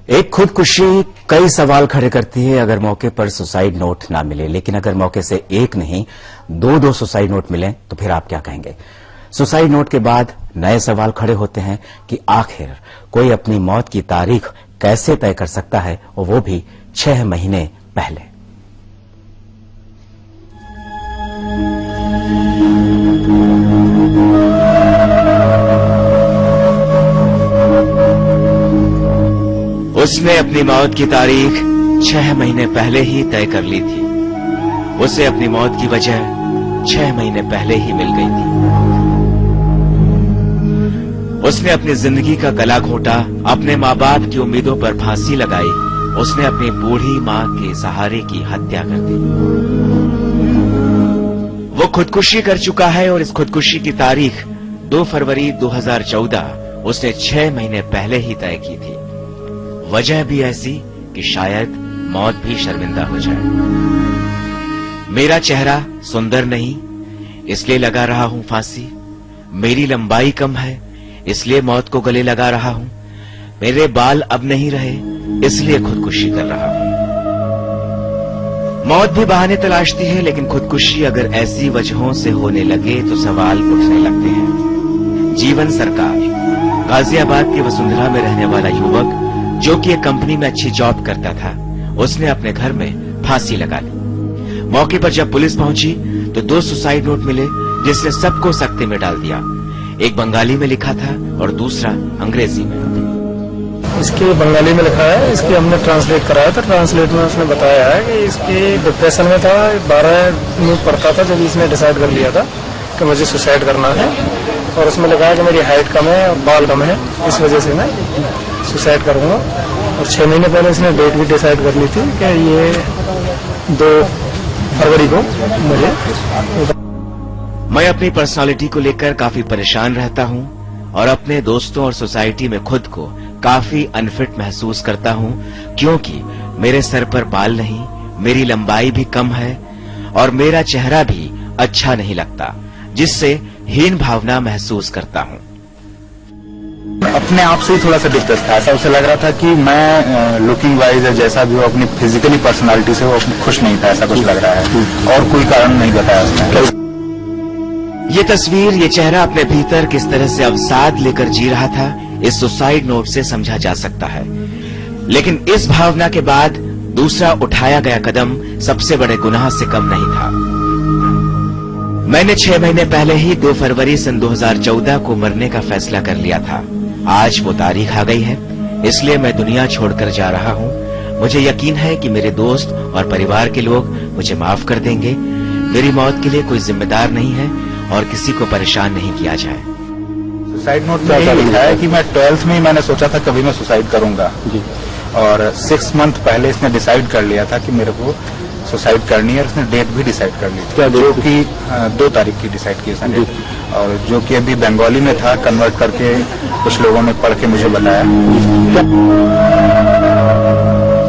एक खुदकुशी कई सवाल खड़े करती है अगर मौके पर सुसाइड नोट ना मिले, लेकिन अगर मौके से एक नहीं दो सुसाइड नोट मिले तो फिर आप क्या कहेंगे? सुसाइड नोट के बाद नए सवाल खड़े होते हैं कि आखिर कोई अपनी मौत की तारीख कैसे तय कर सकता है, और वो भी 6 महीने पहले। उसने अपनी मौत की तारीख 6 महीने पहले ही तय कर ली थी। उसे अपनी मौत की वजह 6 महीने पहले ही मिल गई थी। उसने अपनी जिंदगी का गला घोटा, अपने माँ बाप की उम्मीदों पर फांसी लगाई। उसने अपनी बूढ़ी माँ के सहारे की हत्या कर दी। वो खुदकुशी कर चुका है और इस खुदकुशी की तारीख 2 फरवरी 2014 उसने 6 महीने पहले ही तय की थी। वजह भी ऐसी कि शायद मौत भी शर्मिंदा हो जाए। मेरा चेहरा सुंदर नहीं इसलिए लगा रहा हूं फांसी। मेरी लंबाई कम है इसलिए मौत को गले लगा रहा हूं। मेरे बाल अब नहीं रहे इसलिए खुदकुशी कर रहा हूं। मौत भी बहाने तलाशती है, लेकिन खुदकुशी अगर ऐसी वजहों से होने लगे तो सवाल उठने लगते हैं। जीवन सरकार, गाजियाबाद की वसुंधरा में रहने वाला युवक जो कि एक कंपनी में अच्छी जॉब करता था, उसने अपने घर में फांसी लगा ली। मौके पर जब पुलिस पहुंची तो 2 सुसाइड नोट मिले जिसने सबको सख्ते में डाल दिया। एक बंगाली में लिखा था और दूसरा अंग्रेजी में। इसके बंगाली में लिखा है, इसके हमने ट्रांसलेट कराया था। ट्रांसलेट में उसने बताया है कि इसके डिप्रेशन में था, 12 में पढ़ता था जब इसने डिसाइड कर लिया था कि मुझे सुसाइड करना है। और उसमें लिखा है कि मेरी हाइट कम है और बाल कम है, इस वजह से मैं सुसाइड करूंगा। और 6 महीने पहले इसने डेट भी डिसाइड कर ली थी कि ये 2 फरवरी को मुझे। मैं अपनी पर्सनालिटी को लेकर काफी परेशान रहता हूं और अपने दोस्तों और सोसाइटी में खुद को काफी अनफिट महसूस करता हूं, क्योंकि मेरे सर पर बाल नहीं, मेरी लंबाई भी कम है और मेरा चेहरा भी अच्छा नहीं लगता, जिससे हीन भावना महसूस करता हूं। अपने आप से ही थोड़ा सा डिस्टर्ब था। ऐसा उसे लग रहा था कि मैं लुकिंग वाइज जैसा भी हो, अपनी फिजिकली पर्सनालिटी से वो खुश नहीं था, ऐसा कुछ लग रहा है। और कोई कारण नहीं बताया उसने। ये तस्वीर, ये चेहरा अपने भीतर किस तरह से अवसाद लेकर जी रहा था, इस सुसाइड नोट से समझा जा सकता है। लेकिन इस भावना के बाद दूसरा उठाया गया कदम सबसे बड़े गुनाह से कम नहीं था। मैंने 6 महीने पहले ही 2 फरवरी सन 2014 को मरने का फैसला कर लिया था। आज वो तारीख आ गई है, इसलिए मैं दुनिया छोड़कर जा रहा हूं। मुझे यकीन है कि मेरे दोस्त और परिवार के लोग मुझे माफ कर देंगे। मेरी मौत के लिए कोई जिम्मेदार नहीं है और किसी को परेशान नहीं किया जाए। सुसाइड नोट में यही लिखा है कि मैं 12th में ही मैंने सोचा था कभी मैं सुसाइड करूंगा और 6 मंथ पहले इसने डिसाइड कर लिया था कि मेरे को सुसाइड करनी है। उसने डेट भी डिसाइड कर ली थी, जो कि 2 तारीख की डिसाइड की उसने डेट, और जो कि अभी बंगाली में था, कन्वर्ट करके कुछ लोगों ने पढ़ के मुझे बताया।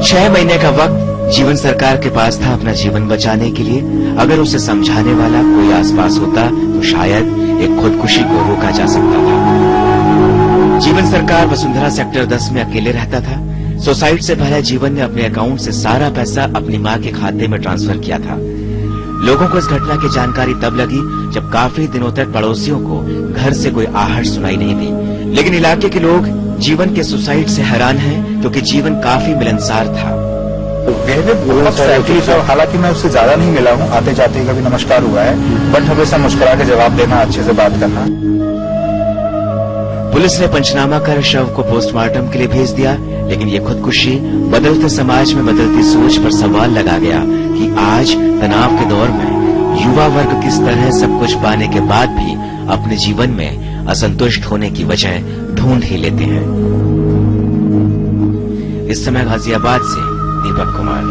6 महीने का वक्त जीवन सरकार के पास था अपना जीवन बचाने के लिए। अगर उसे समझाने वाला कोई आसपास होता तो शायद एक खुदकुशी को रोका जा सकता था। जीवन सरकार वसुंधरा सेक्टर 10 में अकेले रहता था। सुसाइड से पहले जीवन ने अपने अकाउंट से सारा पैसा अपनी मां के खाते में ट्रांसफर किया था। लोगों को इस घटना की जानकारी तब लगी जब काफी दिनों तक पड़ोसियों को घर से कोई आहट सुनाई नहीं दी। लेकिन इलाके के लोग जीवन के सुसाइड से हैरान हैं, क्योंकि जीवन काफी मिलनसार था। हालांकि मैं उससे ज्यादा नहीं मिला हूँ, आते जाते कभी नमस्कार हुआ है, बट हमेशा मुस्कुरा के जवाब देना, अच्छे से बात करना। पुलिस ने पंचनामा कर शव को पोस्टमार्टम के लिए भेज दिया, लेकिन ये खुदकुशी बदलते समाज में बदलती सोच पर सवाल लगा गया कि आज तनाव के दौर में युवा वर्ग किस तरह सब कुछ पाने के बाद भी अपने जीवन में असंतुष्ट होने की वजह ढूंढ ही लेते हैं। इस समय गाजियाबाद से दीपक कुमार।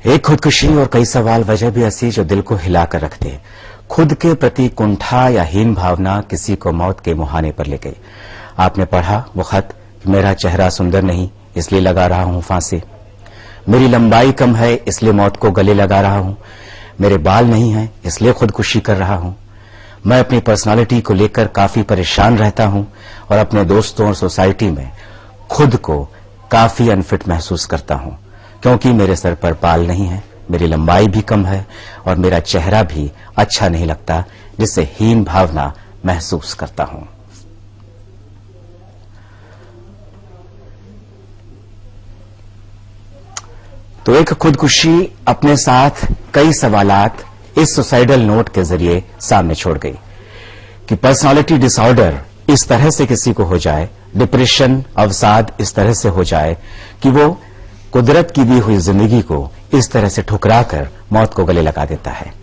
एक खुदकुशी और कई सवाल वजह भी ऐसी जो दिल को हिलाकर रखते हैं। खुद के प्रति कुंठा या हीन भावना किसी को मौत के मुहाने पर ले गई। आपने पढ़ा वो खत, मेरा चेहरा सुंदर नहीं इसलिए लगा रहा हूं फांसी, मेरी लंबाई कम है इसलिए मौत को गले लगा रहा हूं, मेरे बाल नहीं हैं इसलिए खुदकुशी कर रहा हूं। मैं अपनी पर्सनालिटी को लेकर काफी परेशान रहता हूं और अपने दोस्तों और सोसाइटी में खुद को काफी अनफिट महसूस करता हूं, क्योंकि मेरे सर पर बाल नहीं है, मेरी लंबाई भी कम है और मेरा चेहरा भी अच्छा नहीं लगता, जिससे हीन भावना महसूस करता हूं। तो एक खुदकुशी अपने साथ कई सवालात इस सुसाइडल नोट के जरिए सामने छोड़ गई कि पर्सनालिटी डिसऑर्डर इस तरह से किसी को हो जाए, डिप्रेशन, अवसाद इस तरह से हो जाए कि वो कुदरत की दी हुई जिंदगी को इस तरह से ठुकराकर मौत को गले लगा देता है।